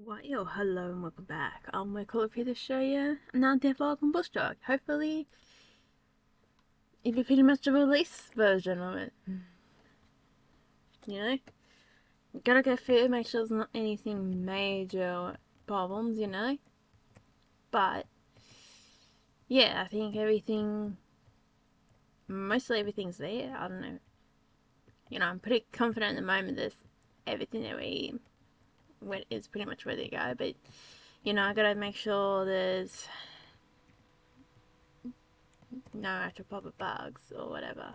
What yo, hello and welcome back. My call up here to show you another Devlog and Bush Dog. Hopefully, it'll be pretty much a release version of it. You know? Gotta go through, make sure there's not anything major problems, you know? But, yeah, I think mostly everything's there. I don't know. I'm pretty confident at the moment that everything that is pretty much ready to go. But, I gotta make sure there's no actual proper bugs or whatever.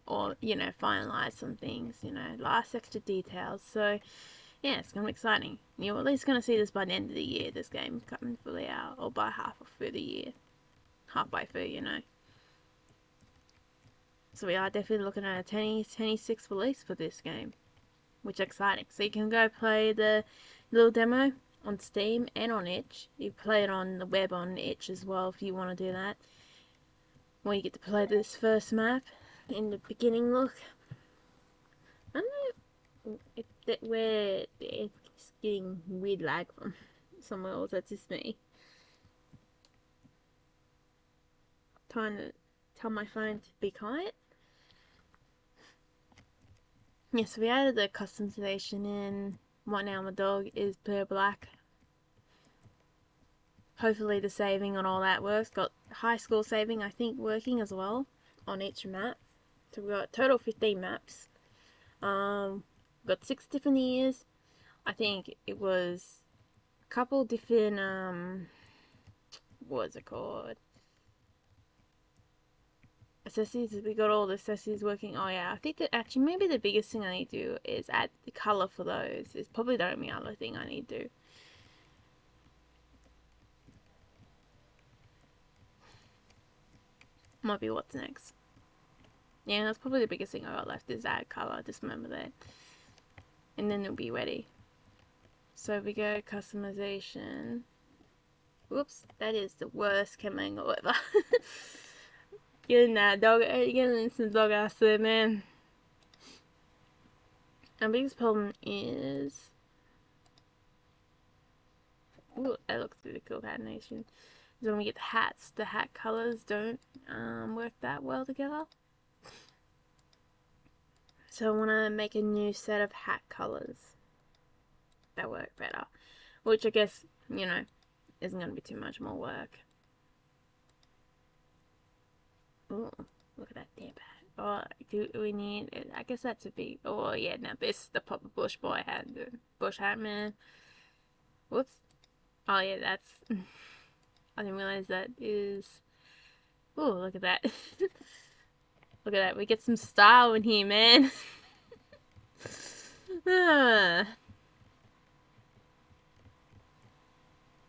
Or, finalize some things, last extra details. So, yeah, it's going to be exciting. You're at least going to see this by the end of the year, this game coming fully out, or by half through the year. Halfway through. So we are definitely looking at a 2026 release for this game, which is exciting. So you can go play the little demo on Steam and on Itch. You play it on the web on Itch as well if you want to do that. Where you get to play this first map in the beginning look. I don't know where it's getting weird lag from somewhere else. That's just me trying to tell my phone to be quiet. Yeah, so we added the customization in. Right now my dog is pure black. Hopefully the saving on all that works. Got high score saving I think working as well on each map. So we've got total 15 maps. Got 6 different years. I think it was a couple different what is it called? Accessories. We got all the accessories working. Oh yeah, I think that actually maybe the biggest thing I need to do is add the color for those. It's probably the only other thing I need to do. Might be what's next. Yeah, that's probably the biggest thing I got left is add color. Just remember that, and then it'll be ready. So if we go customization. Whoops, that is the worst camera angle ever. Getting that dog, getting some dog ass there, man. Our biggest problem is, ooh, that looks really cool, animation. Is when we get the hats, the hat colors don't work that well together. So I want to make a new set of hat colors that work better, which I guess isn't going to be too much more work. Ooh, look at that dip hat. Oh, do we need it? I guess that's a big. Oh yeah, now this is the proper bush boy hat, the bush hat man. Whoops. Oh yeah, that's. I didn't realize that is. Oh, look at that. Look at that. We get some style in here, man.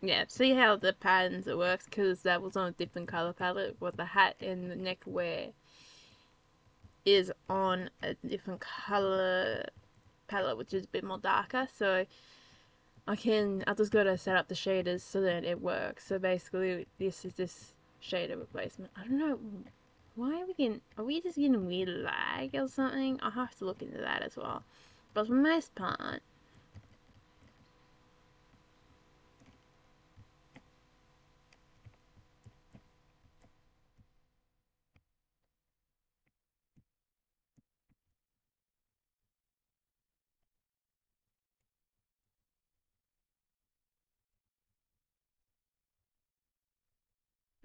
Yeah, see how the patterns it works because that was on a different color palette. What the hat and the neckwear is on a different color palette, which is a bit more darker. So I'll just go to set up the shaders so that it works. So basically, this is this shader replacement. I don't know why are we just getting weird lag or something? I'll have to look into that as well. But for the most part,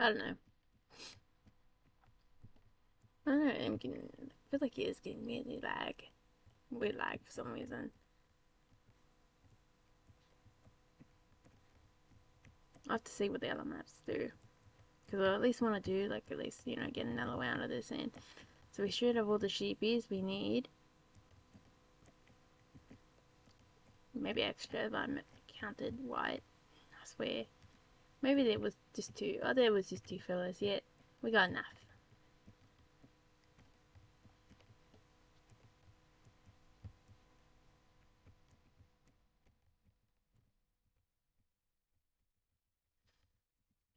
I don't know. I don't know. I feel like it is getting weird lag for some reason. I have to see what the other maps do. Because I at least want to do, like, at least, get another round of this in. So we should have all the sheepies we need. Maybe extra if I'm counted white. I swear. Maybe there was just two. Oh, there was just two fellas. Yet we got enough.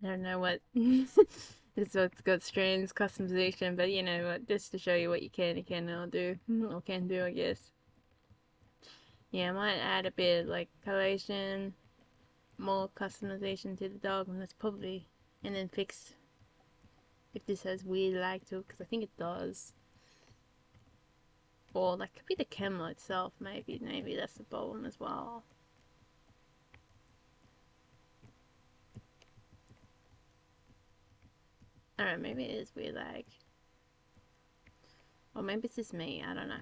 I don't know what. This what's got strange customization, but you know what? Just to show you what you can and cannot do, or can do, I guess. Yeah, I might add a bit like coloration, more customization to the dog, and that's probably, and then fix if this has weird lag to it, because I think it does. Or that could be the camera itself, maybe that's the problem as well. I don't know, maybe it is weird lag. Or maybe it's just me, I don't know.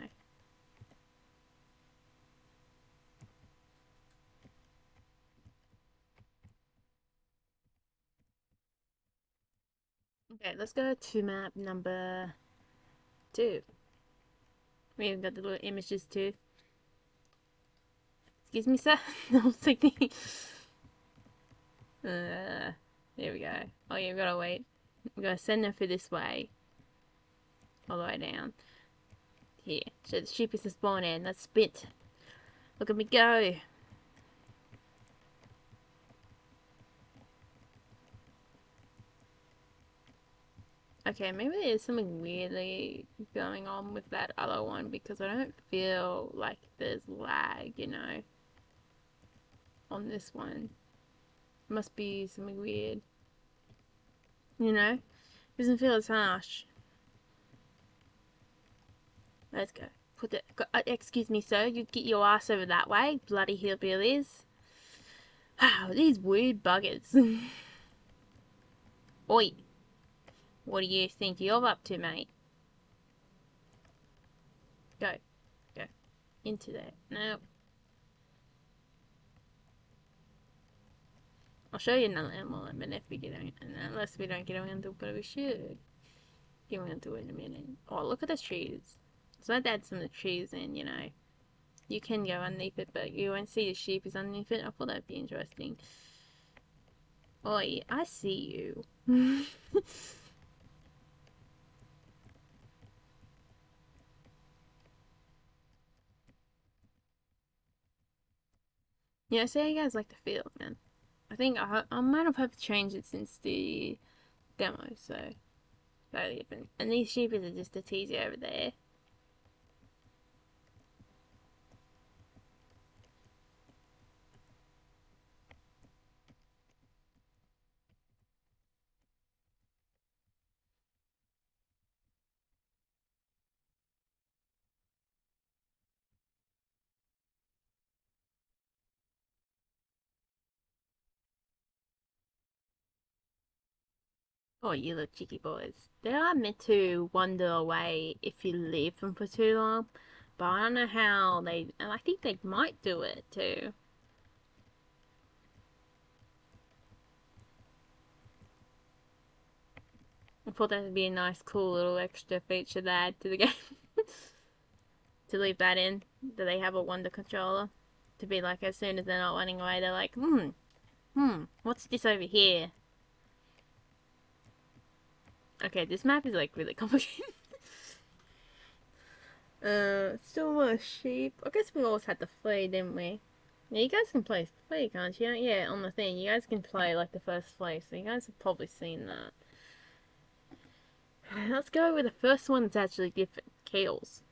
Okay, let's go to map number 2. We even got the little images too. Excuse me, sir? I was thinking. There we go. Oh yeah, we gotta wait. We gotta send them for this way. All the way down. Here. So the sheep is the spawn in. That's spit. Look at me go. Okay, maybe there's something weirdly going on with that other one because I don't feel like there's lag, on this one. Must be something weird. Doesn't feel as harsh. Let's go. Put it. Excuse me, sir. You get your ass over that way, bloody hillbillies. Wow, these weird buggers. Oi, what do you think you're up to, mate? Go, go into there. No, I'll show you another animal in a minute if we get on, unless we don't get around to it, but we should get around to it in a minute. Oh, look at the trees. So I'd add some of the trees in, You can go underneath it, but you won't see the sheep is underneath it. I thought that'd be interesting. Oi, I see you. Yeah, so how you guys like the field, man? I think I might have changed it since the demo, so totally different. And these sheepies are just a tease over there. Oh, you little cheeky boys. They are meant to wander away if you leave them for too long, but I don't know how and I think they might do it too. I thought that would be a nice, cool little extra feature to add to the game. To leave that in, that they have a wander controller. To be like, as soon as they're not running away, they're like, what's this over here? Okay, this map is like really complicated. Still more sheep. I guess we always had to play, didn't we? Yeah, you guys can play, can't you? Yeah, on the thing, you guys can play like the first place, so you guys have probably seen that. Let's go with the first one that's actually different. Keels.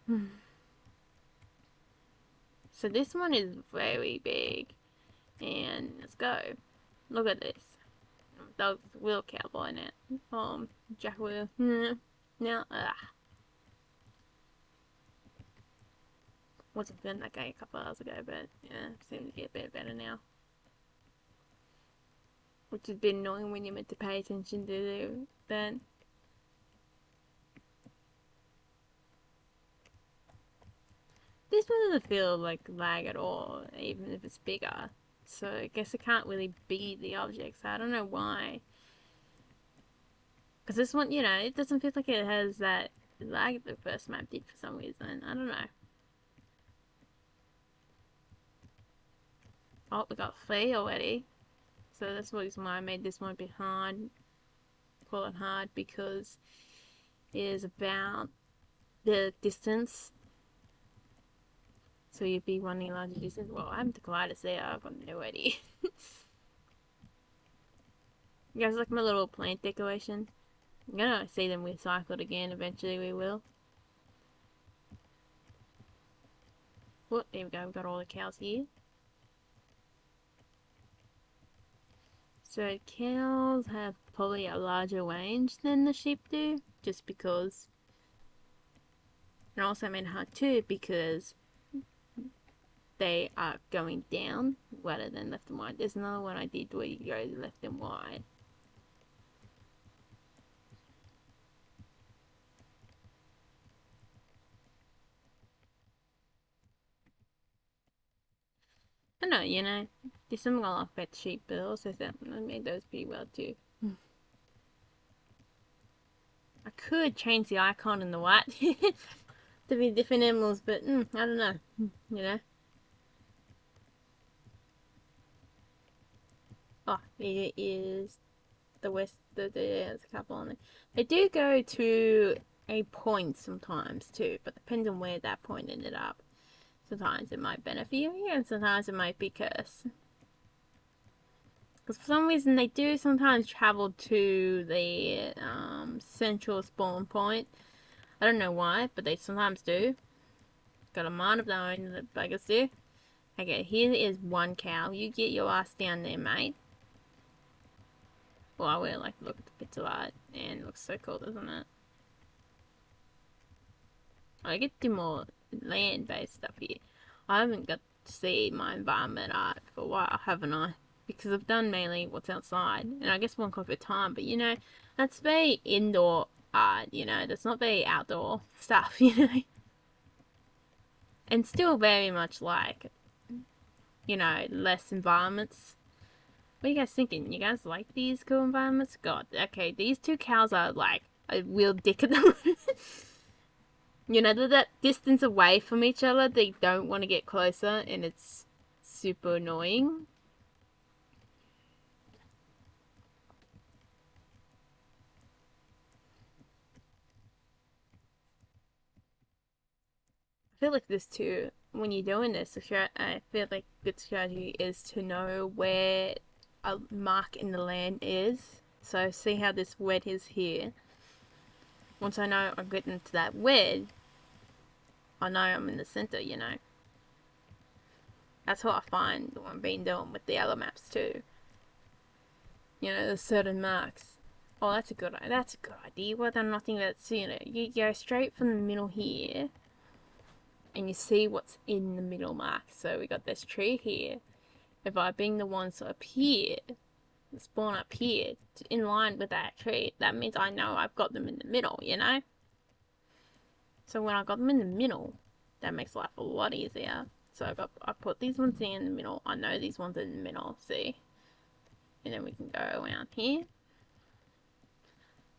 So this one is very big, and let's go. Look at this. Dog's wheel cowboy now. Jack wheel. Now, wasn't feeling that guy a couple hours ago, but yeah, seems to be a bit better now. Which has been annoying when you're meant to pay attention to that. This one doesn't feel like lag at all, even if it's bigger. So I guess it can't really be the object, so I don't know why. Because this one, it doesn't feel like it has that lag the first map did for some reason. I don't know. Oh, we got Flea already. So that's the reason why I made this one a bit hard. Call it hard because it is about the distance. So you'd be running a larger distance. Well, I haven't the gliders there. I've got no idea. You guys like my little plant decoration? I'm gonna see them recycled again. Eventually we will. Well, there we go, we've got all the cows here. So cows have probably a larger range than the sheep do, just because, and also I mean hard too, because they are going down rather than left and right. There's another one I did where you go left and right. I don't know, there's something I like about sheep, but also something I made those pretty well too. I could change the icon in the white to be different animals, but I don't know, you know. Oh, it is the west. There's a couple on there. They do go to a point sometimes too, but depends on where that point ended up. Sometimes it might benefit you, and sometimes it might be cursed. Because for some reason they do sometimes travel to the central spawn point. I don't know why, but they sometimes do. Got a mind of their own, the buggers do. Okay, here is one cow. You get your ass down there, mate. Well, I really like to look at the bits of art, and it looks so cool, doesn't it? I get to do more land-based stuff here. I haven't got to see my environment art for a while, haven't I? Because I've done mainly what's outside, and I guess one clock at a time. But that's very indoor art. That's not very outdoor stuff. And still very much like less environments. What are you guys thinking? You guys like these cool environments? God, okay, these two cows are like a real dick at the moment. They're that distance away from each other. They don't want to get closer, and it's super annoying. I feel like this too, when you're doing this, I feel like good strategy is to know where a mark in the land is. So see how this wedge is here. Once I know I'm getting to that wedge, I know I'm in the center. That's what I find what I've been doing with the other maps too. There's certain marks. Oh, that's a good idea. Well done, nothing that's, you go straight from the middle here and you see what's in the middle mark. So we got this tree here. If I bring the ones up here, spawn up here, in line with that tree, that means I know I've got them in the middle, So when I got them in the middle, that makes life a lot easier. So I put these ones in the middle. I know these ones are in the middle, see? And then we can go around here.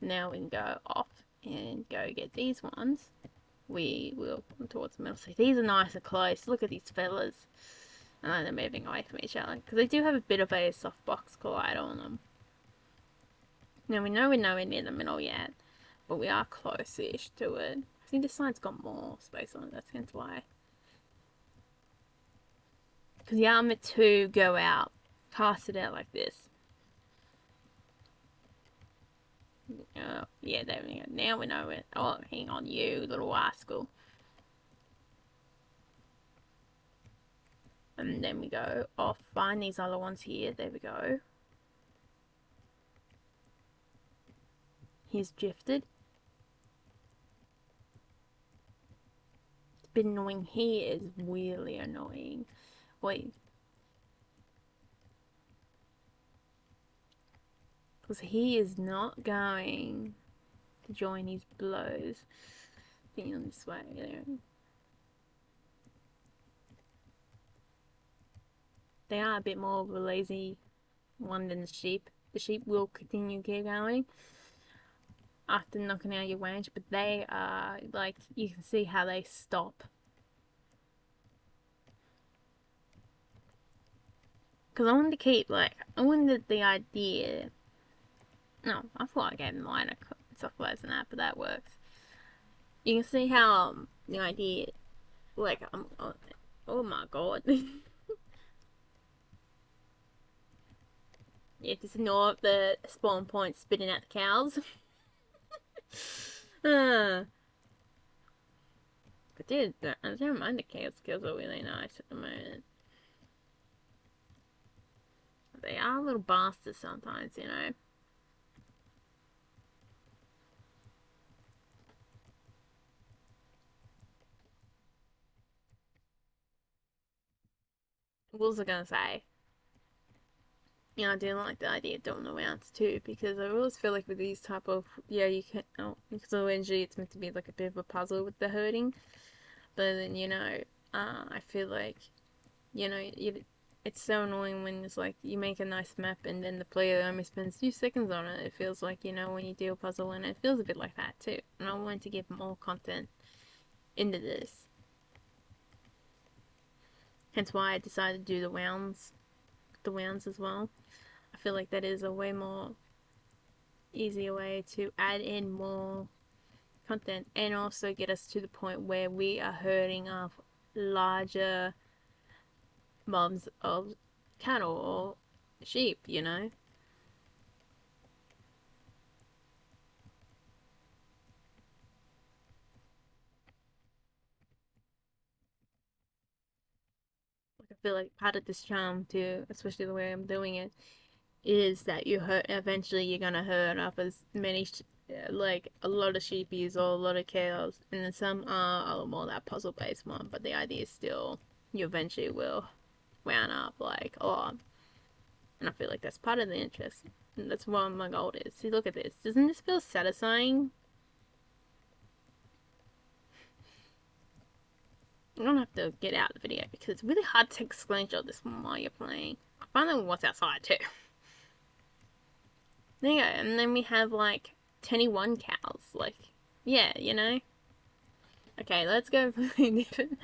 Now we can go off and go get these ones. We will come towards the middle. See, these are nice and close. Look at these fellas. And then they're moving away from each other. Because they do have a bit of a softbox collide on them. Now we know we're nowhere near the middle yet. But we are close-ish to it. I think this side's got more space on it. That's hence why. Because the armor to go out. Cast it out like this. Yeah, there we go. Now we know it. Oh, hang on, you little rascal. And then we go off, find these other ones here. There we go. He's drifted. It's been annoying. He is really annoying. Wait. Because he is not going to join his blows. Being on this way there. They are a bit more of a lazy one than the sheep. The sheep will continue keep going after knocking out your range, but they are like, you can see how they stop. Because I wanted to keep, I wanted the idea. No, I thought I gave them minor softwares and that, but that works. You can see how the idea, oh my god. Yeah, just ignore the spawn point spitting out the cows. Good did. I don't mind the chaos skills are really nice at the moment. They are little bastards sometimes, you know. What was I gonna say? Yeah, I do like the idea of doing the rounds too, because I always feel like with these type of you can because eventually it's meant to be like a bit of a puzzle with the herding, but then I feel like it's so annoying when it's like you make a nice map and then the player only spends 2 seconds on it. It feels like when you do a puzzle, and it feels a bit like that too. And I want to give more content into this, hence why I decided to do the rounds as well. I feel like that is a way more easier way to add in more content and also get us to the point where we are herding off larger mobs of cattle or sheep, Like I feel like part of this charm too, especially the way I'm doing it, is that eventually you're gonna herd up as many like a lot of sheepies or a lot of cows, and then some are a lot more that puzzle based one, but the idea is still you eventually will round up like and I feel like that's part of the interest. And that's what my goal is. See, look at this. Doesn't this feel satisfying? I'm gonna have to get out the video because it's really hard to take a screenshot of this while you're playing. I find out what's outside too. There you go. And then we have like 21 cows. Like, yeah, Okay, let's go for different.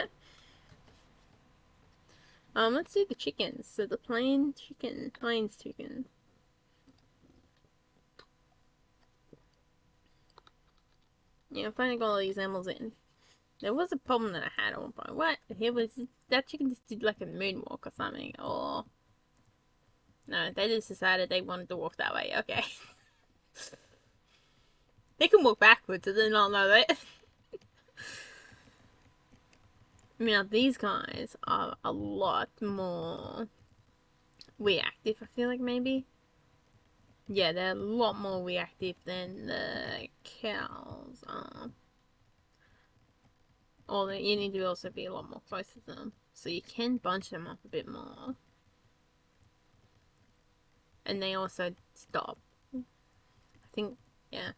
Let's do the chickens. So the plains chicken. Yeah, I finally got all these animals in. There was a problem that I had at one point. What? Here was that chicken just did like a moonwalk or something, or no? They just decided they wanted to walk that way. Okay, they can walk backwards. Did they not know that? Now these guys are a lot more reactive. I feel like maybe. Yeah, they're a lot more reactive than the cows are. Or you need to also be a lot more close to them, so you can bunch them up a bit more. And they also stop. I think, yeah,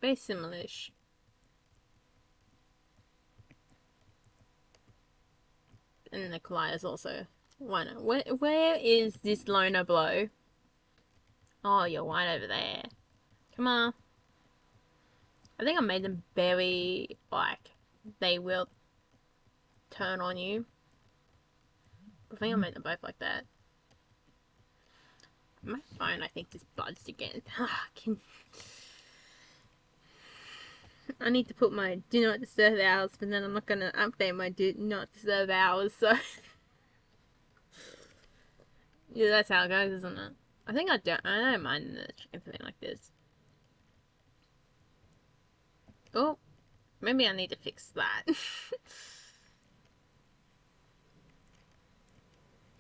very similar-ish. And the colliders also. Why not? Where is this loner blow? Oh, you're right over there. Come on. I think I made them very, like, they will turn on you. I think I made them both like that. My phone, I think, just buzzed again. I need to put my do not disturb hours, but then I'm not gonna update my do not disturb hours, so. Yeah, that's how it goes, isn't it? I don't mind the chicken thing like this. Oh, maybe I need to fix that. I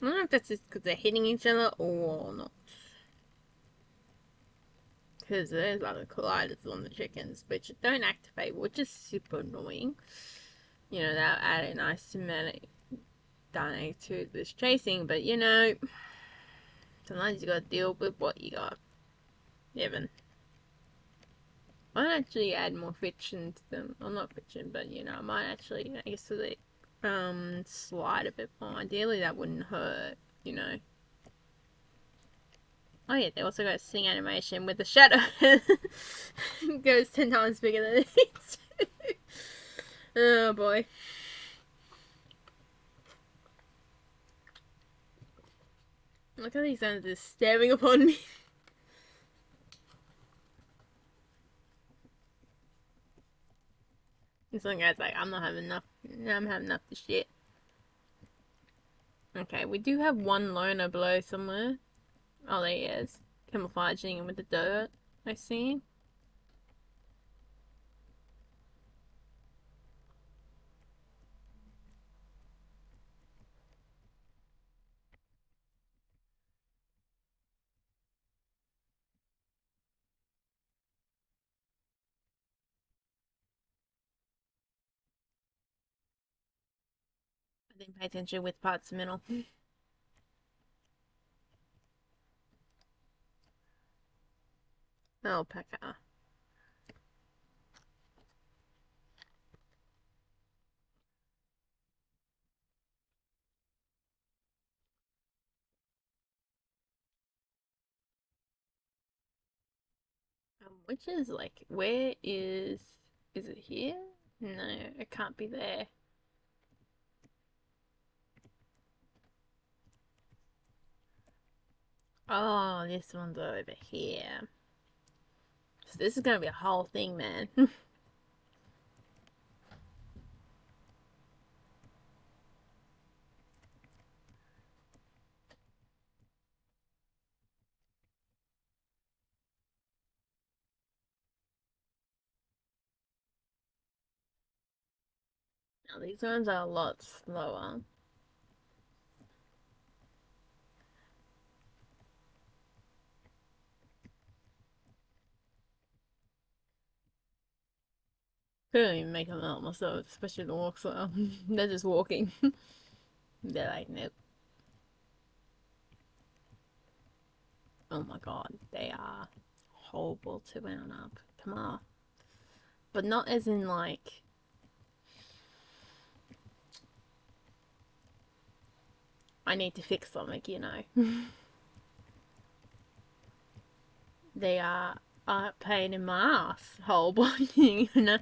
don't know if that's just because they're hitting each other or not. Because there's other colliders on the chickens, which don't activate, which is super annoying. That'll add a nice cinematic dynamic to this chasing, but sometimes you gotta deal with what you got. Evan. I might actually add more fiction to them. Well, not fiction, but I might actually, I guess, so they slide a bit more. Ideally, that wouldn't hurt. Oh yeah, they also got a sing animation with the shadow. It goes 10 times bigger than it is. Oh boy. Look at these guys just staring upon me. This one guy's like, I'm not having enough. I'm having enough of shit. Okay, we do have one loner below somewhere. Oh, there he is. Camouflaging with the dirt, I see. I didn't pay attention with parts middle. Alpaca. Which is like, where is it here? No, it can't be there. Oh, this one's over here. So this is gonna be a whole thing, man. Now, these ones are a lot slower. Couldn't even make them out myself, especially the walks. They're just walking. They're like, nope. Oh my god, they are horrible to mount up. Come on. But not as in like. I need to fix something, you know. They are a pain in my ass, whole body, you know.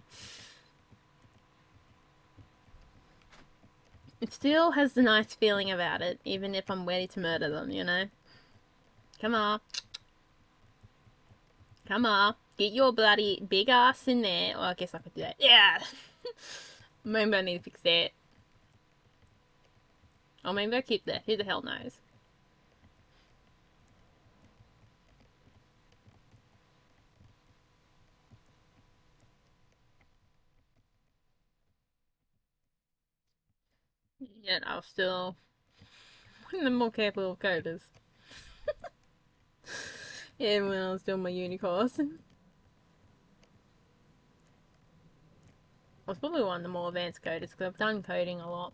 It still has the nice feeling about it, even if I'm ready to murder them, you know. Come on. Come on. Get your bloody big ass in there. Well, I guess I could do that. Yeah! Maybe I need to fix that. Or maybe I keep that. Who the hell knows? Yet I'll still one of the more careful of coders. Yeah, when I was doing my uni course. I was probably one of the more advanced coders because I've done coding a lot.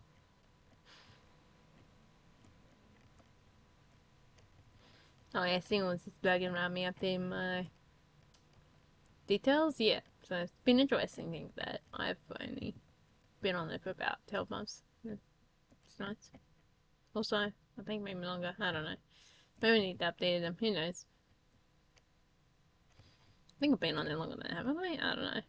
Oh yeah, Single was just bugging around me up in my details. Yeah, so it's been interesting thing that I've only been on there for about 12 months. It's nice. Also, I think maybe longer. I don't know. Maybe we need to update them. Who knows? I think I've been on there longer than that, haven't I? I don't know.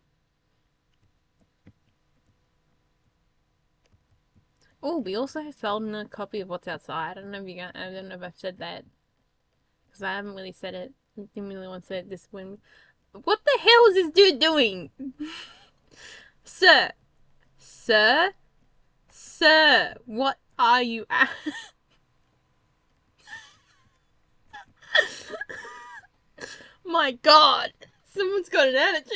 Oh, we also sold a copy of What's Outside. I don't know if you got. I don't know if I've said that because I haven't really said it. I didn't really want to say it this when. What the hell is this dude doing, sir? Sir? Sir? What are you at? My God, someone's got an attitude.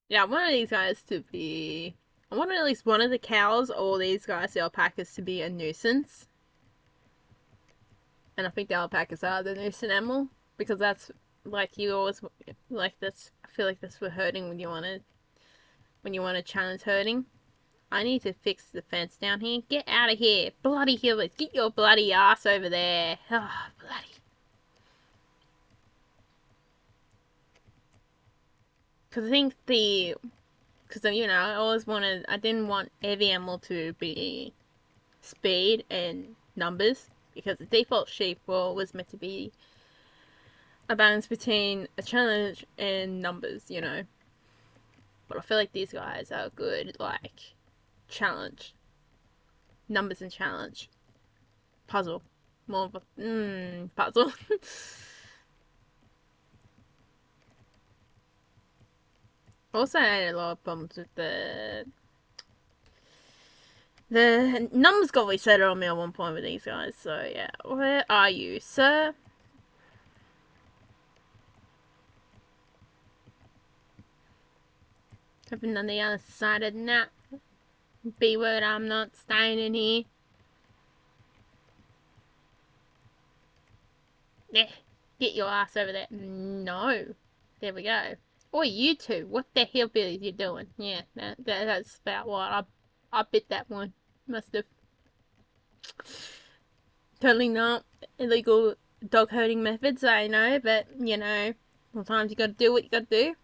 Yeah, I want these guys to be. I want at least one of the cows or these guys, the alpacas, to be a nuisance. And I think the alpacas are the nuisance animal because that's like you always like this. I feel like that's for herding when you want to challenge herding. I need to fix the fence down here. Get out of here, bloody hillers! Get your bloody ass over there! Oh, bloody. Because I think because you know I didn't want every animal to be speed and numbers because the default sheep was meant to be a balance between a challenge and numbers, you know. But I feel like these guys are good, like challenge, numbers and challenge, puzzle, more of a puzzle. Also, I had a lot of problems with the numbers got reset on me at one point with these guys. So yeah, where are you, sir? Something on the other side of that. B word, I'm not staying in here. There, get your ass over there. No. There we go. Or you two, what the hillbillies you doing? Yeah, that's about what I bit that one. Must have. Totally not illegal dog herding methods, I know, but you know, sometimes you gotta do what you gotta do.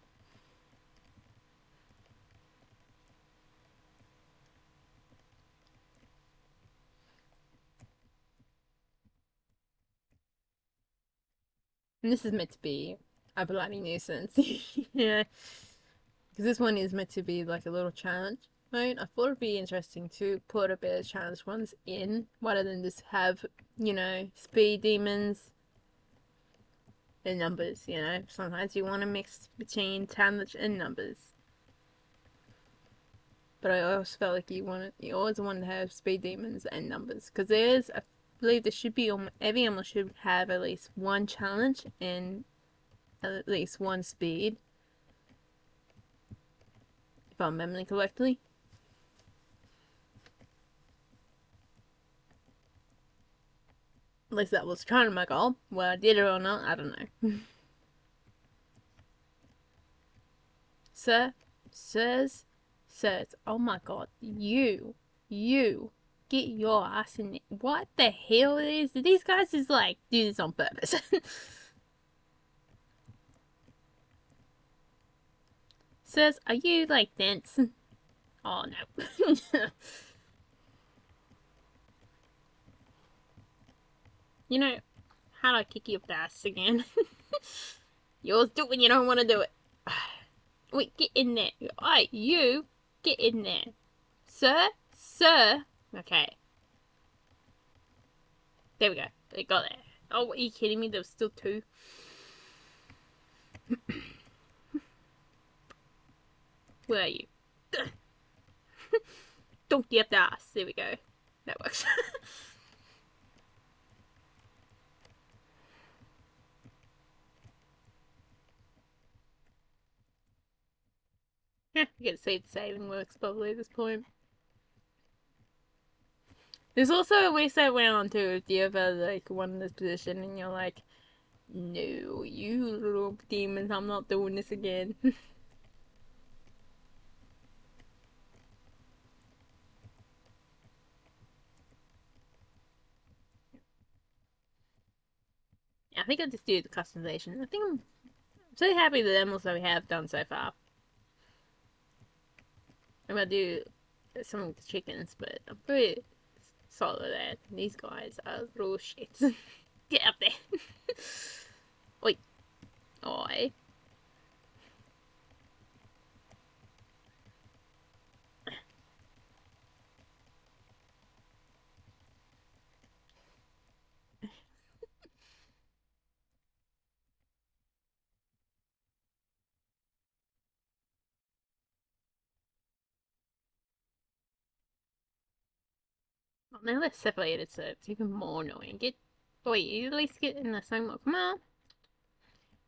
And this is meant to be a bloody nuisance. Yeah, because this one is meant to be like a little challenge mode. I thought it'd be interesting to put a bit of challenge ones in rather than just have, you know, speed demons and numbers. You know, sometimes you want to mix between challenge and numbers. But I always felt like you always want to have speed demons and numbers because I believe there should be every animal should have at least one challenge and at least one speed, if I'm remembering correctly. At least that was kind of my goal. Whether I did it or not, I don't know. Sir, sirs, sirs. Oh my god, you, get your ass in there. What the hell is? Did these guys just like do this on purpose? Sirs, are you like dense? Oh no. You know, how do I kick your ass again? You always do it when you don't want to do it. Wait, get in there. Alright, you, get in there. Sir? Sir? Okay. There we go. They got there. Oh, are you kidding me? There was still two. Where are you? Donkey up the ass. There we go. That works. Yeah, you get to see the saving works probably at this point. There's also a way that went on too if you ever like one in this position and you're like, no, you little demons, I'm not doing this again. I think I'll just do the customization. I think I'm so happy with the animals that we have done so far. I'm gonna do some of the chickens, but I'm pretty solid at these guys are real shit. Get up there. Oi. Oi. Oh, now they're separated, so it's even more annoying. Oi, you at least get in the same one. Come on.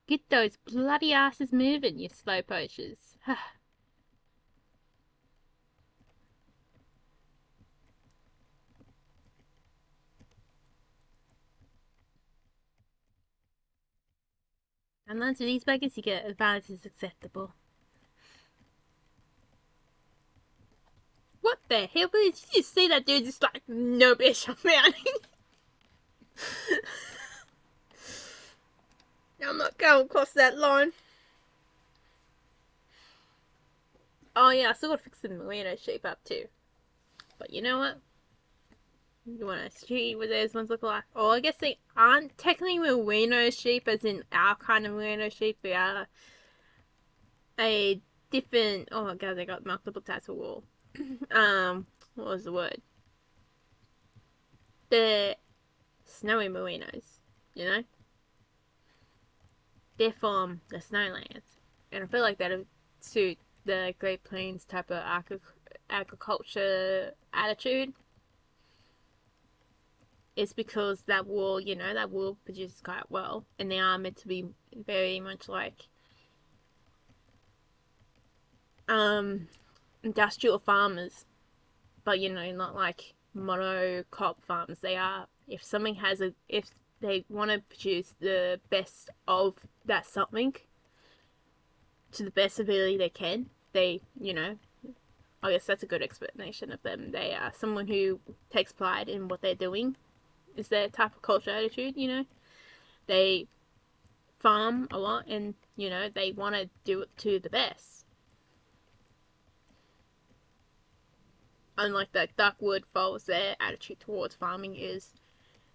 Get those bloody asses moving, you slow poachers. And once these buggers, you get advice is acceptable. What the hell? Did you see that dude just like, no bitch, I'm out. I'm not going across that line. Oh yeah, I still gotta fix the merino sheep up too. But you know what? You wanna see what those ones look like? Oh, I guess they aren't technically merino sheep as in our kind of merino sheep. They are a different, oh my god, they got multiple tassel wool. What was the word? The snowy merinos, you know? They're from the snowlands. And I feel like that'll suit the Great Plains type of agriculture attitude. It's because that wool, you know, that wool produces quite well. And they are meant to be very much like industrial farmers, but not like monocrop farms. They are, if they want to produce the best of that something to the best ability they can, I guess that's a good explanation of them. They are someone who takes pride in what they're doing. Is their type of culture attitude, They farm a lot and, they want to do it to the best. Unlike the Duckwood Falls, their attitude towards farming is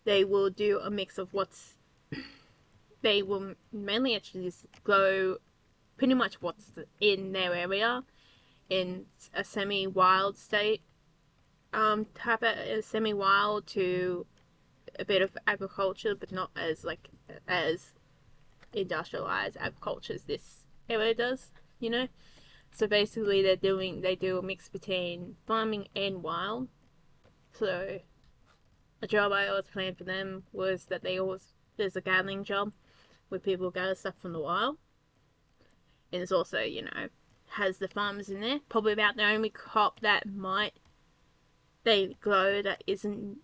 they will do a mix of they will mainly actually just grow pretty much what's in their area in a semi-wild state, type of semi-wild to a bit of agriculture, but not as industrialized agriculture as this area does, So basically, they do a mix between farming and wild. So a job I always planned for them was that there's a gathering job where people gather stuff from the wild, and it's also has the farmers in there. Probably about the only crop that they grow that isn't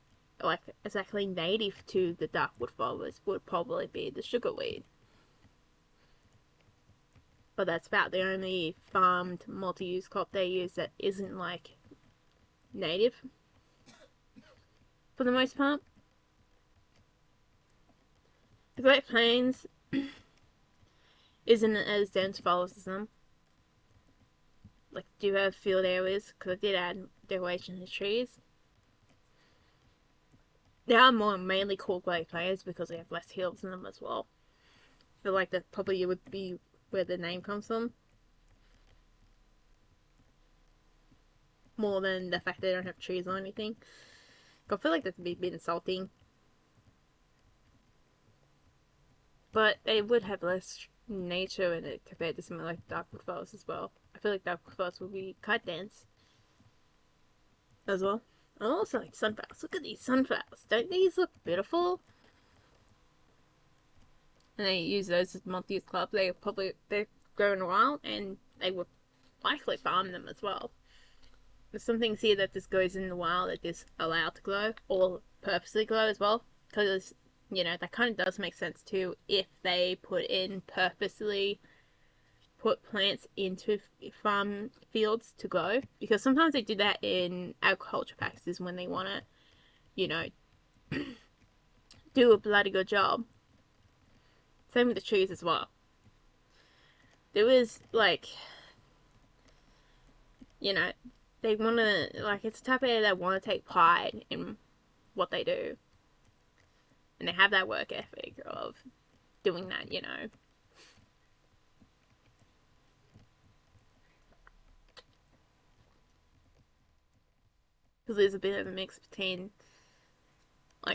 like exactly native to the Darkwood forest would probably be the sugarweed. But that's about the only farmed multi-use crop they use that isn't like native for the most part. The Great Plains isn't as dense forest as them. Like, do have field areas, because I did add decoration to trees. They are more mainly called Great Plains because they have less hills in them as well. I feel like that probably would be where the name comes from. More than the fact they don't have trees or anything. I feel like that would be a bit insulting. But they would have less nature in it compared to something like Darkwood Forest as well. I feel like Darkwood Forest would be quite dense as well. I also like sunflowers. Look at these sunflowers. Don't these look beautiful? And they use those as multi-use clubs. They're grown wild and they would likely farm them as well. There's some things here that just goes in the wild that is allowed to grow or purposely grow as well. Because that kind of does make sense too if they purposely put plants into farm fields to grow. Because sometimes they do that in agriculture practices when they want to, do a bloody good job. Same with the trees as well. There was they want to, it's a type of area that want to take pride in what they do. And they have that work ethic of doing that, Because there's a bit of a mix between,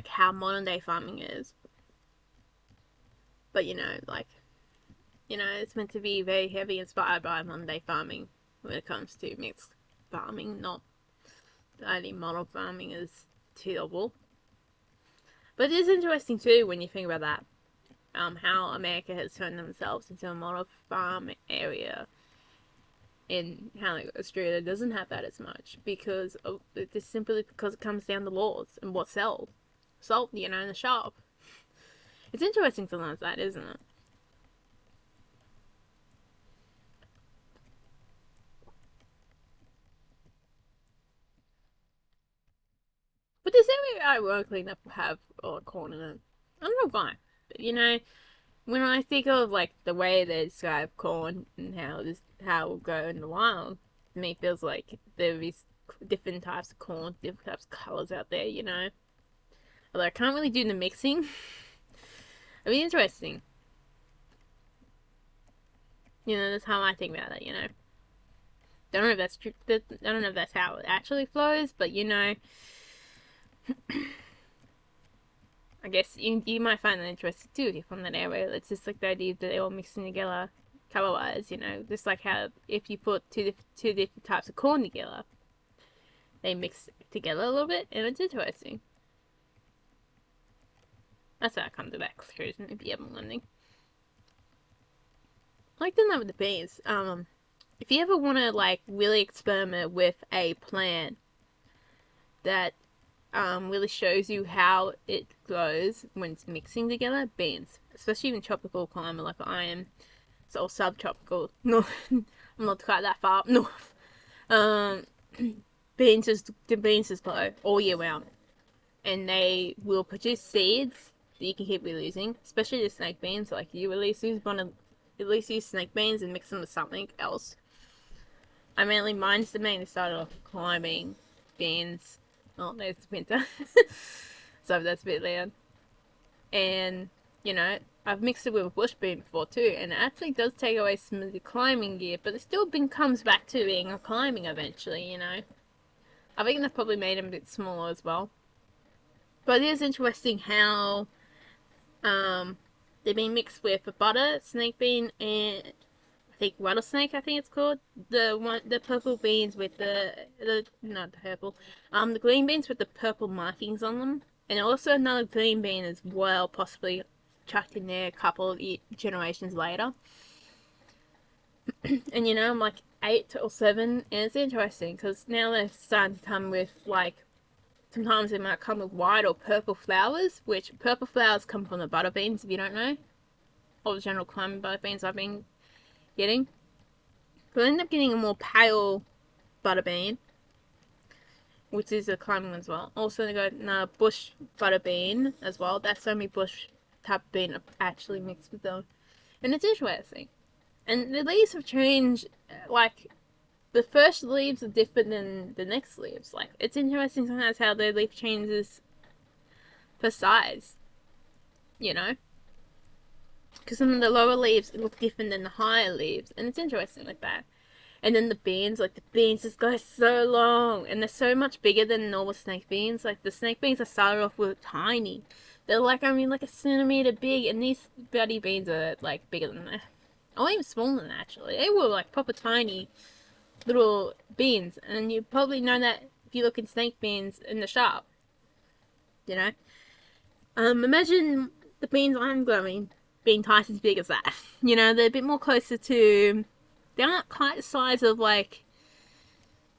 how modern day farming is. But, it's meant to be very heavy inspired by modern day farming when it comes to mixed farming, not the only model farming is terrible. But it is interesting too when you think about that, how America has turned themselves into a model farm area, and how Australia doesn't have that as much because it's simply because it comes down to laws and what sells, in the shop. It's interesting sometimes that, isn't it? But this area ironically never have corn in it. I don't know why, but when I think of the way they describe corn and how it will grow in the wild, to me it feels like there is different types of corn, different types of colors out there, Although I can't really do the mixing. It'd be interesting. That's how I think about it, Don't know if that's true. I don't know if that's how it actually flows, but I guess you might find that interesting too if you're from that area. It's just the idea that they're all mixing together color-wise, just like how if you put two different types of corn together, they mix together a little bit, and it's interesting. That's how I come to that conclusion if you ever wondering. I like doing that with the beans. if you ever want to like really experiment with a plant that really shows you how it grows when it's mixing together, beans, especially in tropical climate like I am, so subtropical. No, I'm not quite that far up north. Um, the beans just grow all year round, and they will produce seeds that you can keep reusing, especially the snake beans. Like you at least use snake beans and mix them with something else. Mine's the mainly started off climbing beans. Oh, there's winter. So that's a bit loud. And, you know, I've mixed it with a bush bean before too, and it actually does take away some of the climbing gear, but it still comes back to being a climbing eventually, you know. I think they've probably made them a bit smaller as well. But it is interesting how they've been mixed with a butter, snake bean, and I think rattlesnake. I think it's called the purple beans with the not the purple, the green beans with the purple markings on them, and also another green bean as well, possibly chucked in there a couple of generations later. And you know, I'm like 8 or 7, and it's interesting because now they're starting to come with like. Sometimes they might come with white or purple flowers, which purple flowers come from the butter beans, if you don't know. All the general climbing butter beans I've been getting. But I end up getting a more pale butter bean, which is a climbing one as well. Also, they got a bush butter bean as well. That's the only bush type of bean actually mixed with them. And it's interesting. And the leaves have changed, like, the first leaves are different than the next leaves. Like, it's interesting sometimes how the leaf changes for size, you know? Because some of the lower leaves look different than the higher leaves, and it's interesting like that. And then the beans, like the beans just go so long, and they're so much bigger than normal snake beans. Like the snake beans I started off with tiny. They're like, like a centimeter big, and these bloody beans are like bigger than that. Or even smaller than that, actually. They were like proper tiny little beans, and you probably know that if you look in snake beans in the shop, you know. Imagine the beans I'm growing being twice as big as that. You know, they're a bit more closer to. They aren't quite the size of like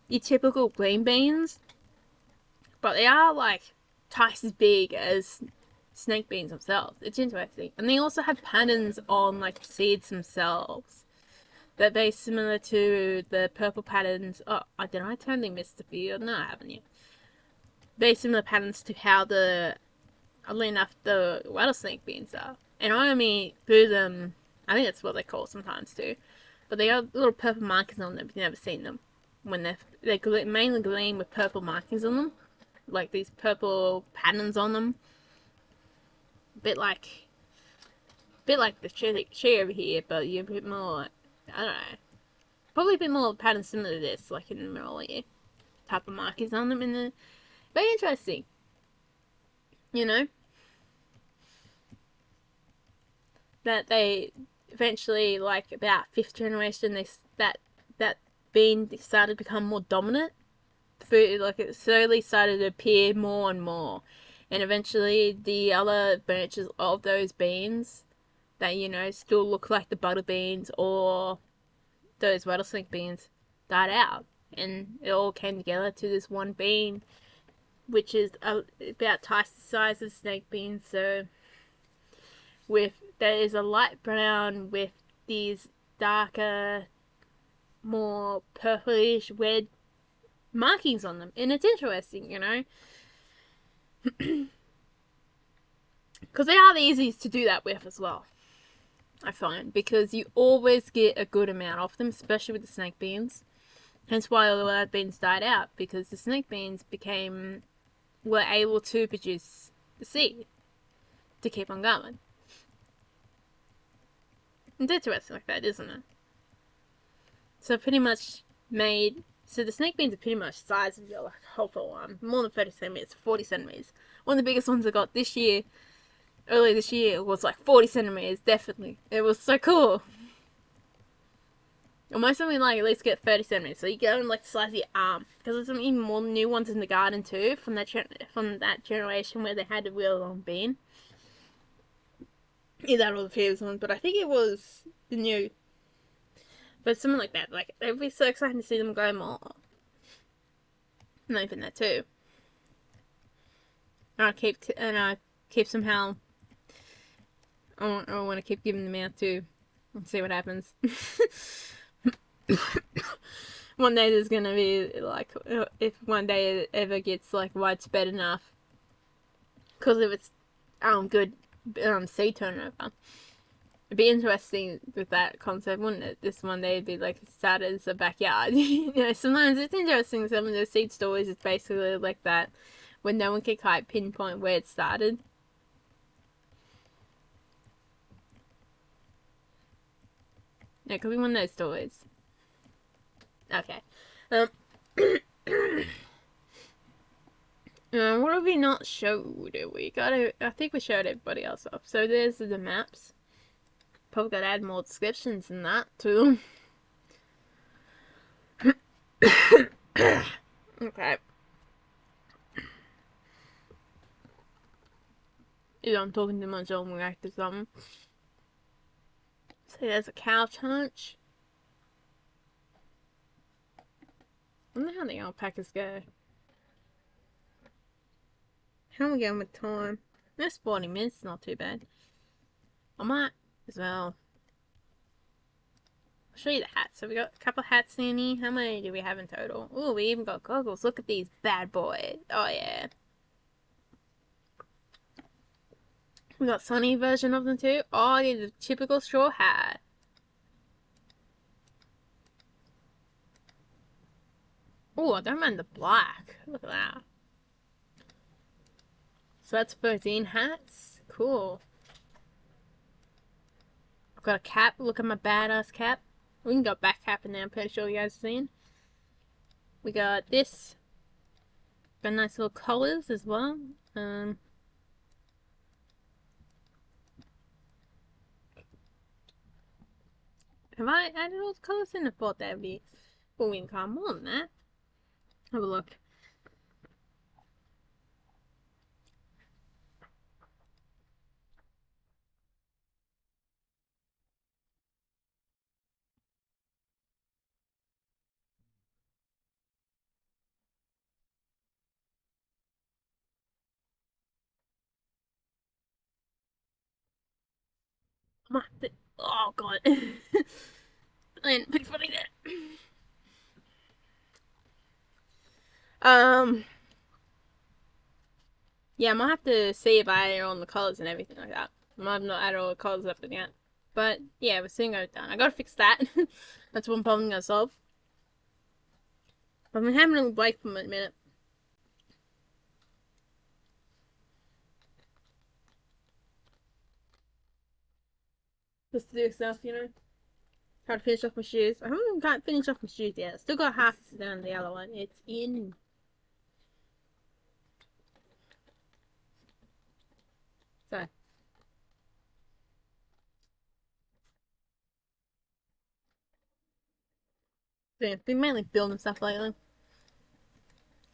your typical green beans, but they are like twice as big as snake beans themselves. It's interesting, and they also have patterns on like seeds themselves that they're similar to the purple patterns. Oh, did I totally miss the video? No, I haven't yet. Very similar patterns to how oddly enough, the rattlesnake beans are. And I only grew them, I think that's what they call it sometimes too. But they got little purple markings on them if you've never seen them. When they're mainly green with purple markings on them. Like these purple patterns on them. A bit like the tree over here, but you're a bit more, I don't know. Probably a bit more pattern similar to this, like in the middle here. Type of markings on them, and very interesting. You know? That they eventually, like about 5th generation, that bean started to become more dominant. Like it slowly started to appear more and more, and eventually the other branches of those beans that still look like the butter beans or those rattlesnake beans died out, and it all came together to this one bean, which is about twice the size of snake beans. So there is a light brown with these darker, more purplish red markings on them, and it's interesting, because they are the easiest to do that with as well, I find, because you always get a good amount of them, especially with the snake beans. Hence why all the other beans died out, because the snake beans were able to produce the seed to keep on going. It's interesting like that, isn't it? So pretty much so the snake beans are pretty much the size of your whole one, more than 30 centimeters, 40 centimeters. One of the biggest ones I got earlier this year, was like 40 centimeters, definitely. It was so cool. And most of them like at least get 30 centimeters, so you get them like the size of your arm. Because there's some even more new ones in the garden too, from that generation where they had a real long bean. Either that or the previous one, but I think it was the new But something like that, like it'd be so exciting to see them grow more. Not even that too. And I keep somehow. I want to keep giving them out too, and see what happens. One day there's gonna be like, if one day it ever gets like widespread enough, because if it's good seed turnover. It'd be interesting with that concept, wouldn't it? This one day it'd be like started as a backyard. You know, sometimes it's interesting. Some of the seed stories is basically like that, when no one can quite pinpoint where it started. Yeah, it could be one of those stories. Okay. What have we not showed? I think we showed everybody else off. So there's the maps. Probably gotta add more descriptions than that to them. Okay. Either I'm talking too much or I'm reacting to something. So there's a couch hunch. I wonder how the alpacas go. How are we going with time? That's 40 minutes, not too bad. I might as well. I'll show you the hats. So we got a couple of hats in here. How many do we have in total? Oh, we even got goggles. Look at these bad boys. Oh, yeah. We got sunny version of them too. Oh, yeah, the typical straw hat. Oh, I don't mind the black. Look at that. So that's 13 hats. Cool. I've got a cap. Look at my badass cap. We can go back capping now. I'm pretty sure you guys have seen. We got this. Got nice little collars as well. Have I added all the colours in? I thought that would be. Well, we can come more than that. Have a look. Oh god. And pick funny that. Yeah, I might have to see if I add on the colours and everything like that. I might have not added all the colours up to yet. But yeah, we're soon going done. I gotta fix that. That's one problem I'm gonna solve. But I've been having a break for a minute. Just to do stuff, you know. Try to finish off my shoes. I haven't got finished off my shoes yet. I still got half down the other one. It's in. So. Yeah, been mainly building stuff lately.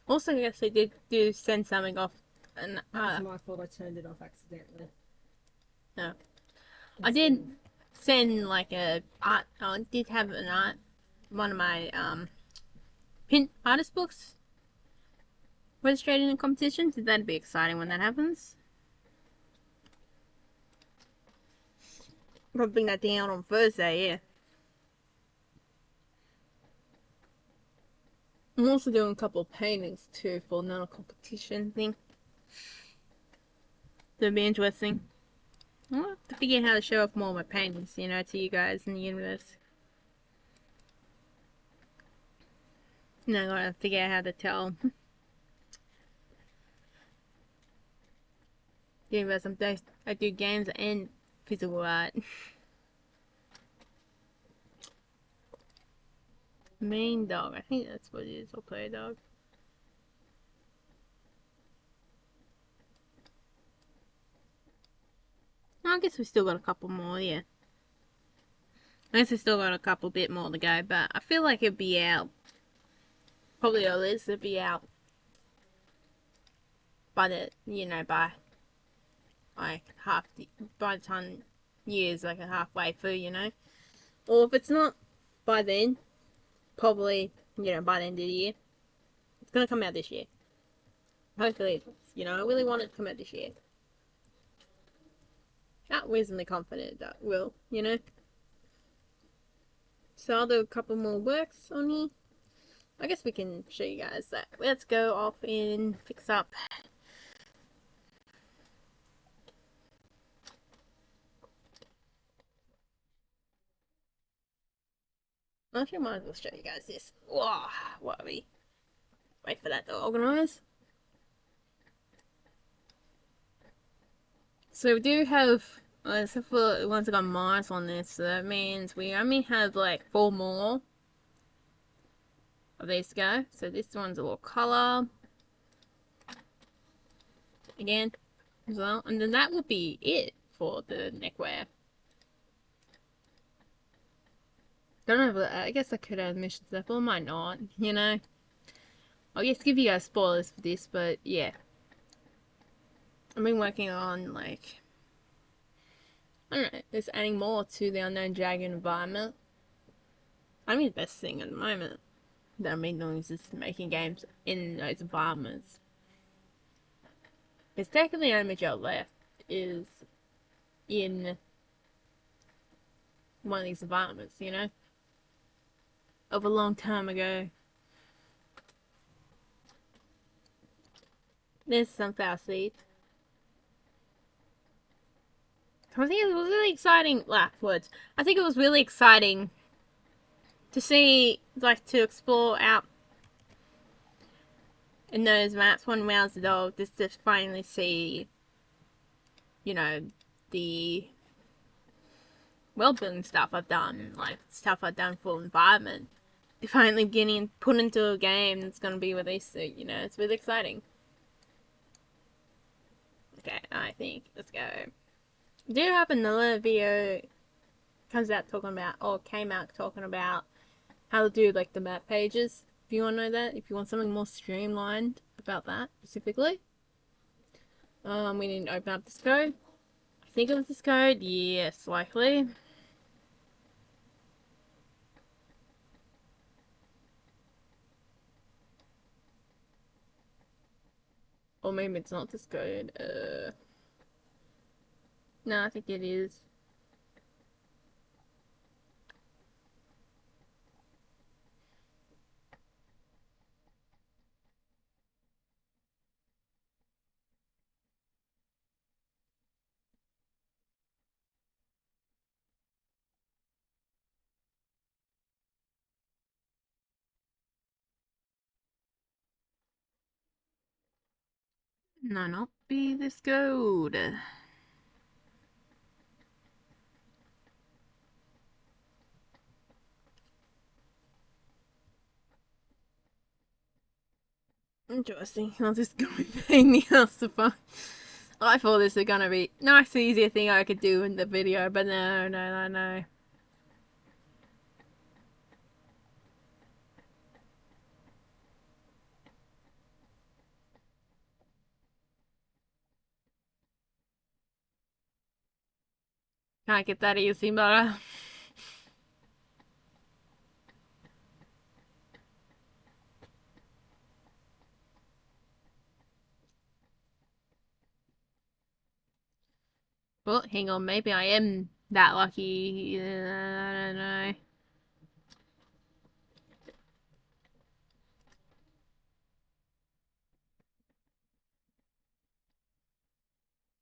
Also, I guess I did do send something off. And That's my fault. I turned it off accidentally. no, I did send like a art. I did have an art. One of my print artist books registered in a competition. So that'd be exciting when that happens. I'll bring that down on Thursday. Yeah. I'm also doing a couple of paintings too for another competition thing. That'd be interesting. I'll have to figure out how to show off more of my paintings, you know, to you guys in the universe. You know, I gotta figure out how to tell the universe I do games and physical art. Main dog, I think that's what it is. I'll play a dog. I guess we still got a couple more, yeah. I guess we still got a couple bit more to go, but I feel like it'd be out. Probably all this it'd be out by the, you know, by like by the time years like a halfway through, you know. Or if it's not, by then, probably, by the end of the year. It's gonna come out this year. Hopefully, I really want it to come out this year. Not reasonably confident that will. So I'll do a couple more works on me. I guess we can show you guys that. Let's go off and fix up. Actually, might as well show you guys this. Whoa, what are we? Wait for that to organize. So we do have, except for the ones that got Mars on this, so that means we only have like 4 more of these to go. So this one's a little color. Again, as well. And then that would be it for the neckwear. Don't know, but I guess I could add mission stuff, or might not. I'll just give you guys spoilers for this, but yeah. I've been working on, like, I don't know, just adding more to the Unknown Dragon environment. I mean, the best thing at the moment that I'm doing is just making games in those environments. It's technically the only job left is in one of these environments. Of a long time ago. There's sunflower seeds. I think it was really exciting. Words. I think it was really exciting to see, like, to explore out in those maps when I was adult, just to finally see, the world building stuff I've done, like stuff I've done for environment. Finally getting put into a game that's gonna be released soon. It's really exciting. Okay, I think let's go. I do have another video came out talking about how to do like the map pages. If you want to know that, if you want something more streamlined about that specifically, we need to open up this code. I think it was this code. Yes, likely. Or maybe it's not this code. No, I think it is. No, not be this code. Interesting. I'll just go with anything else to find. I thought this was gonna be nice, easier thing I could do in the video, but no, no, no, no. Can't get that easy, but well, hang on, maybe I am that lucky. I don't know.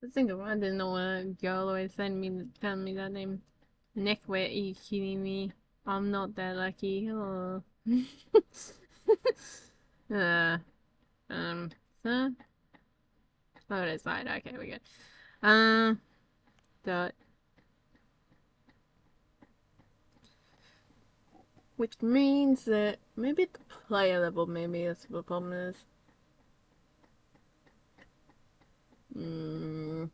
Let's think of I didn't know want to go all the way to telling me that name. Neckwear, are you kidding me? I'm not that lucky. Oh. uh, so, oh, that's fine. Okay, we good. Dot. Which means that maybe the player level, maybe that's what the problem is. Hmm.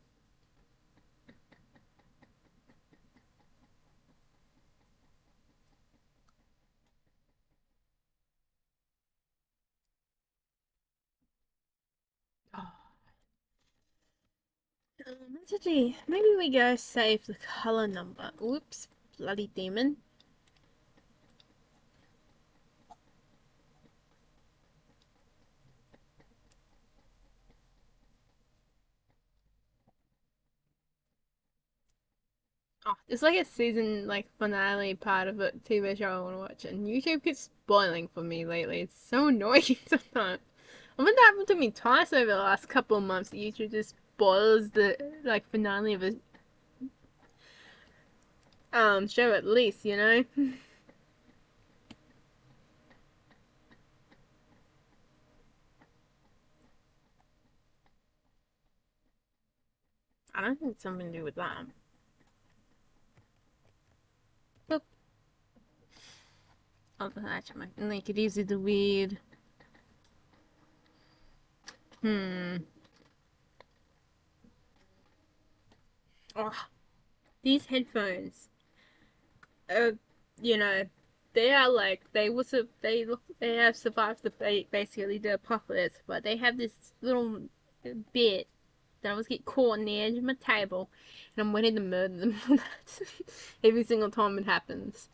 Oh. Let's actually, maybe we go save the color number. Oops, bloody demon. Oh, it's like a season like finale part of a TV show I want to watch, and YouTube keeps spoiling for me lately. It's so annoying sometimes. I mean, that happened to me twice over the last couple of months. YouTube just spoils the like finale of a show at least, you know. I don't think it's something to do with that. But other than that, like it is the weird. Hmm. Oh, these headphones. Uh, you know, they are like they have survived basically the apocalypse, but they have this little bit that I always get caught on the edge of my table, and I'm ready to murder them for that every single time it happens.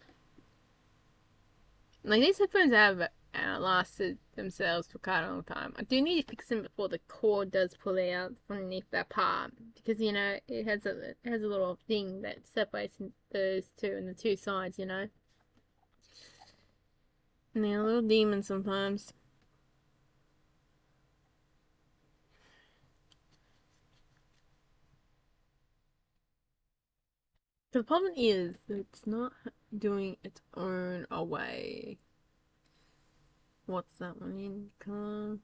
Like these headphones have lasted themselves for quite a long time. I do need to fix them before the cord does pull out from underneath that part because it has a little thing that separates those two and the two sides. And they're a little demons sometimes. The problem is that it's not doing its own away. What's that one in? Come.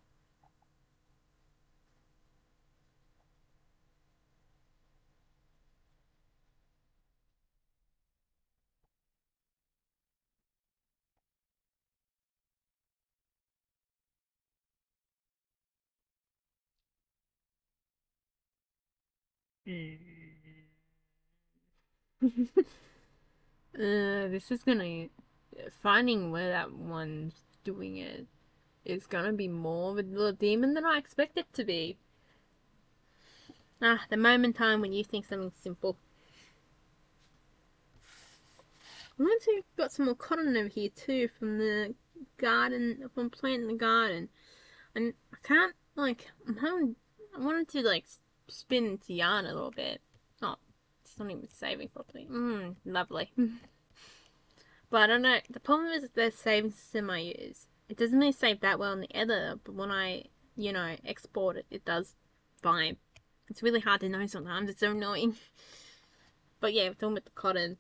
This is gonna finding where that one's doing it is gonna be more of a little demon than I expect it to be. Ah, the moment in time when you think something's simple. I want to got some more cotton over here too from the garden, from planting the garden, and I can't like I wanted to like spin into yarn a little bit. Oh, it's not even saving properly. Lovely. But I don't know. The problem is the saving system I use. It doesn't really save that well in the editor, but when I export it, it does fine. It's really hard to know sometimes. It's so annoying. But yeah, talking about the cotton.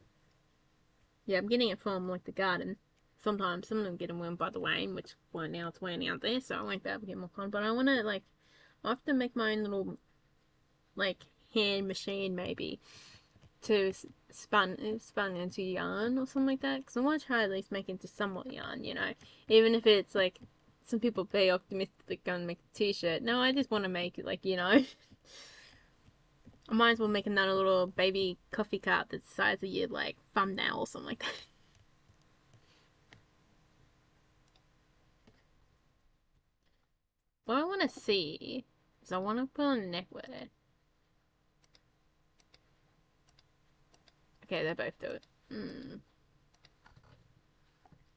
Yeah, I'm getting it from like the garden. Sometimes some of them get them worn by the Wayne, which right now it's weighing out there, so I won't be able to get more cotton. But I want to like, I have to make my own little like hand machine maybe to spun into yarn or something like that. Because I want to try at least make it into somewhat yarn, even if it's like some people be optimistic gonna make a t-shirt. No, I just want to make it like I might as well make another little baby coffee cup that's the size of your like thumbnail or something like that. What I want to see is I want to put on neckwear. Okay, they both do it.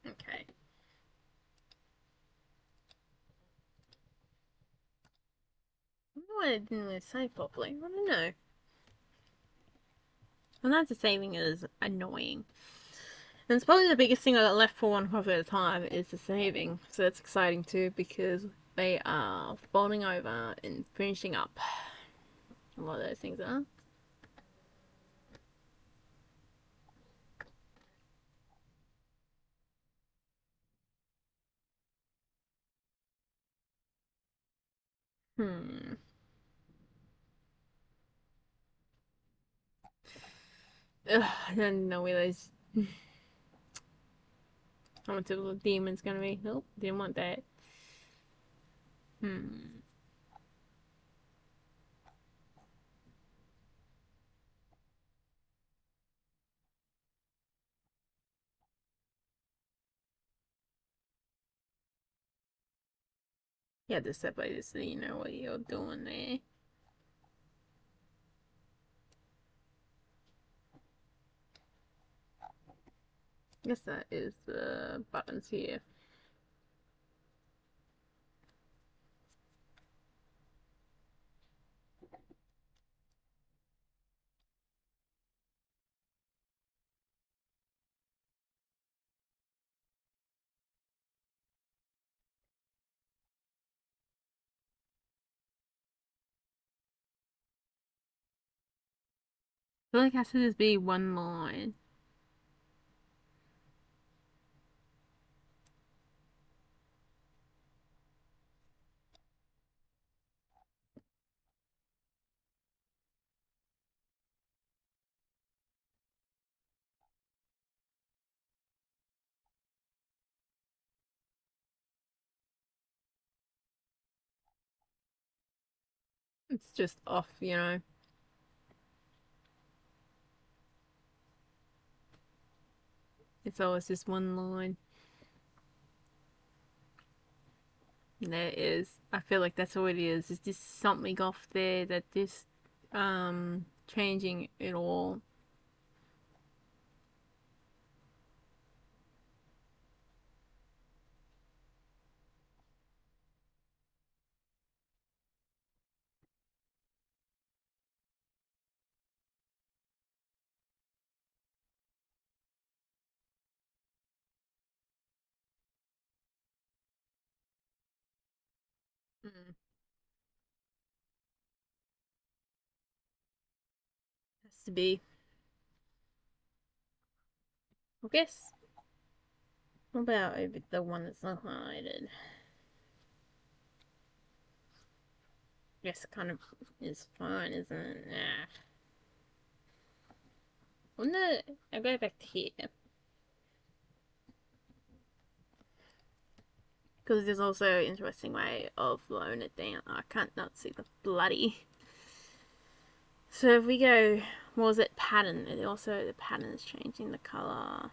Okay. I don't know why I didn't really say properly. I don't know. And that's the saving is annoying. And it's probably the biggest thing I got left for one coffee at a time is the saving. So that's exciting too because they are folding over and finishing up. A lot of those things are. Hmm. Ugh, I don't know where those. How much of the demon's gonna be. Nope, didn't want that. Hmm. You have to separate this so you know what you're doing there. I guess that is the buttons here. feel like it has to just be one line. It's just off, you know. It's always just one line. There is. I feel like that's all it is. It's just something off there that just changing it all. Mm. Has to be. I guess. What about over the one that's not highlighted? Yes, it kind of is fine, isn't it? Nah. I go back to here because there's also an interesting way of lowering it down. I can't not see the bloody. So if we go, what was it? Pattern. It also the pattern is changing the color.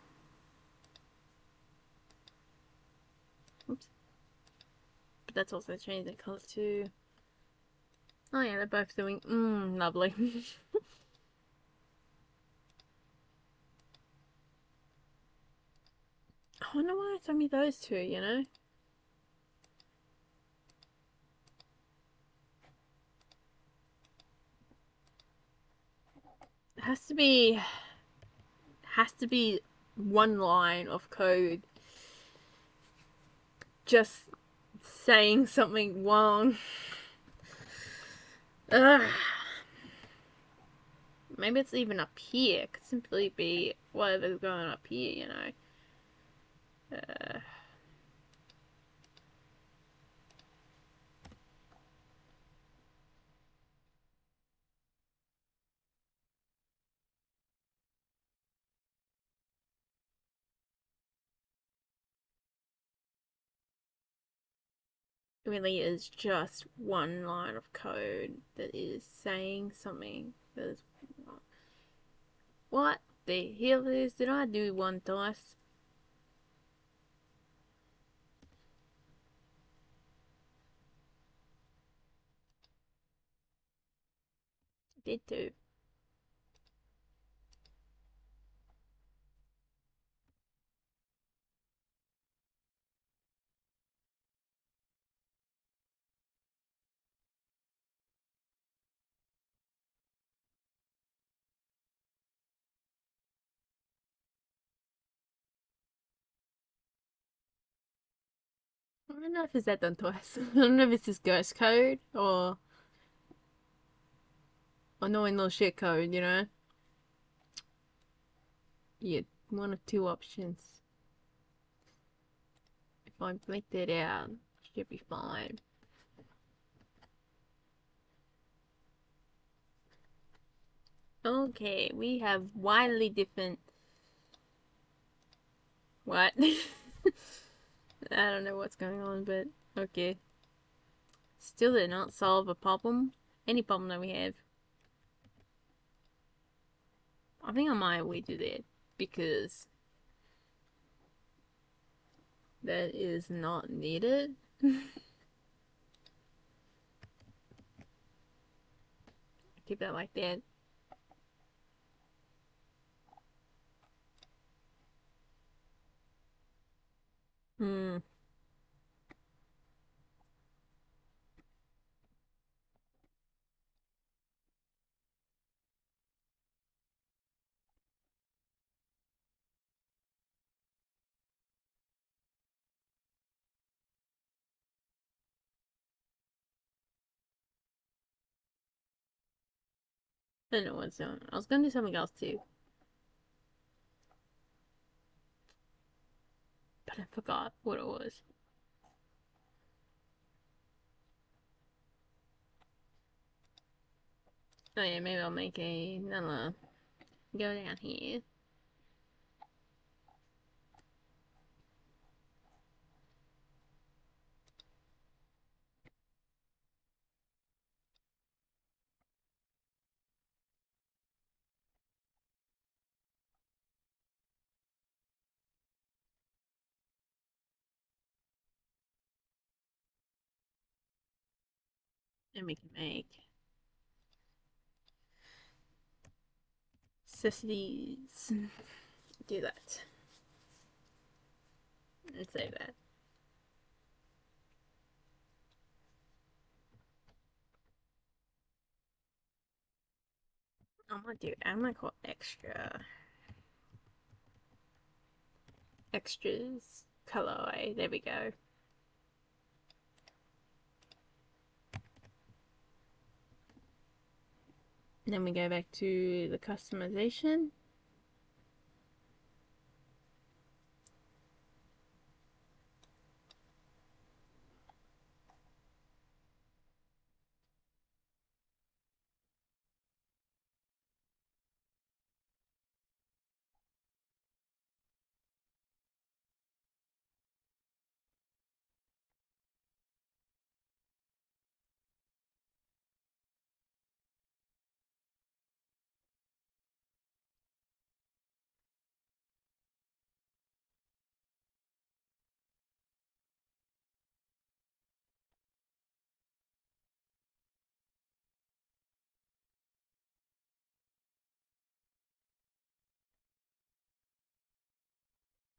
Oops. But that's also changing the color too. Oh yeah, they're both doing lovely. I wonder why it's only those two, you know? It has to be one line of code just saying something wrong. Ugh. Maybe it's even up here. It could simply be whatever's going up here, you know? Uh, it really is just one line of code that is saying something that is. What the hell is. Did I do one dice? Did too. I don't know if it's that done twice. I don't know if it's just ghost code or annoying little shit code, you know? Yeah, one of two options. If I blanked it out, should be fine. Okay, we have widely different. What? I don't know what's going on, but okay. Still did not solve a problem. Any problem that we have. I think I might redo that because that is not needed. Keep that like that. Hmm. I don't know what's doing. I was gonna do something else too, but I forgot what it was. Oh yeah, maybe I'll make another go down here. And we can make necessities. Do that. And save that. I'm gonna call extras colorway. There we go. And then we go back to the customization.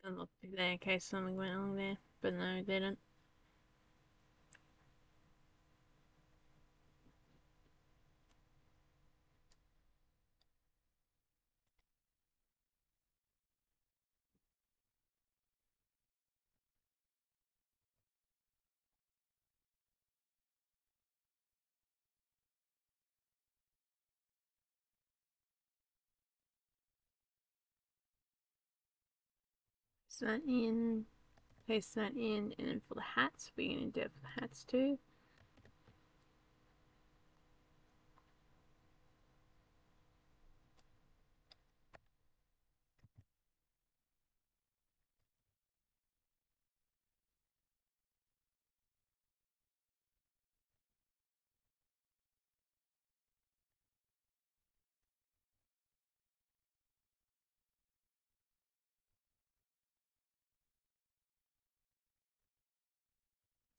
And look there in case something went wrong there, but no, it didn't. So that in, paste that in, and then for the hats, we're gonna do it for the hats too.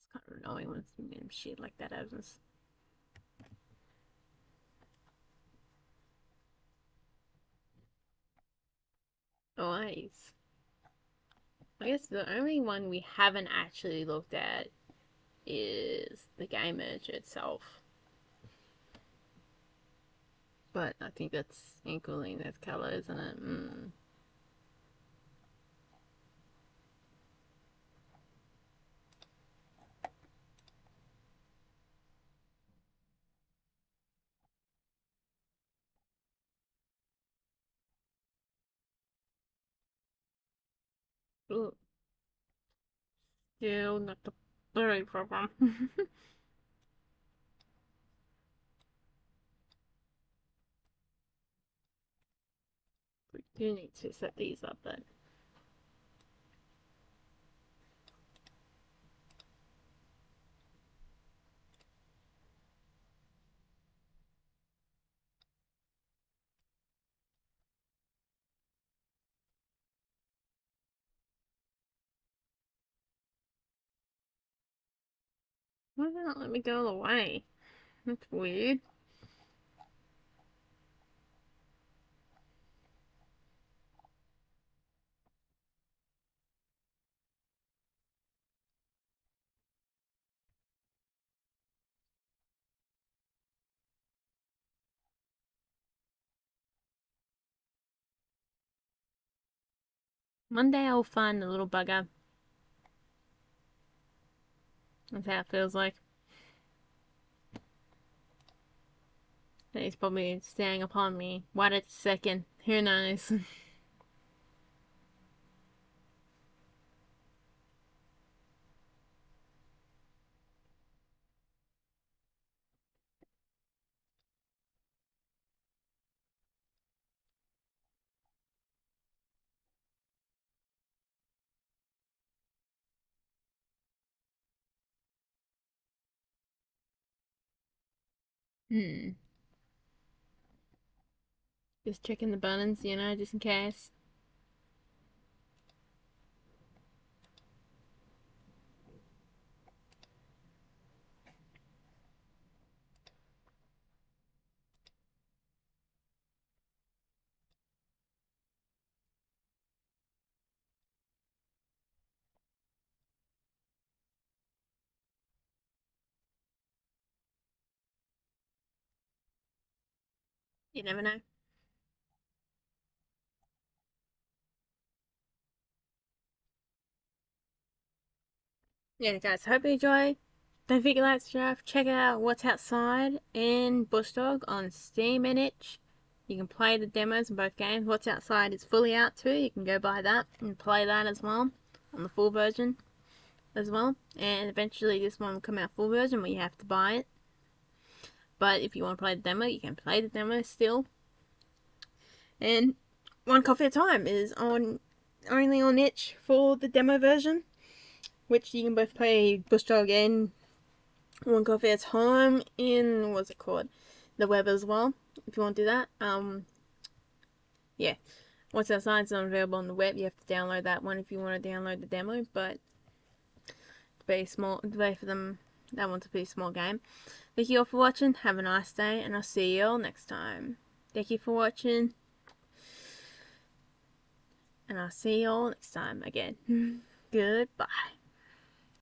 It's kind of annoying when some shit like that happens. Always. I guess the only one we haven't actually looked at is the game merge itself. But I think that's equally in that color, isn't it? Ooh, still not the blurry problem. We do need to set these up then. Why did it not let me go all the way? That's weird. One day I'll find the little bugger. That's how it feels like. He's probably staring upon me. What a second. Who knows? Hmm. Just checking the buttons, just in case. You never know. Yeah, guys, hope you enjoy. Don't forget to like, subscribe, check out What's Outside and Bushdog on Steam and Itch. You can play the demos in both games. What's Outside is fully out too. You can go buy that and play that as well on the full version as well. And eventually this one will come out full version where you have to buy it. But if you want to play the demo, you can play the demo still. And One Coffee at a Time is on only on Itch for the demo version, which you can both play Bushdog and One Coffee at a Time in what's it called, the web as well. If you want to do that, yeah. What's Outside is not available on the web. You have to download that one if you want to download the demo. But it's very small. Very for them, that one's a pretty small game. Thank you all for watching. Have a nice day, and I'll see you all next time. Thank you for watching, and I'll see you all next time again. Goodbye.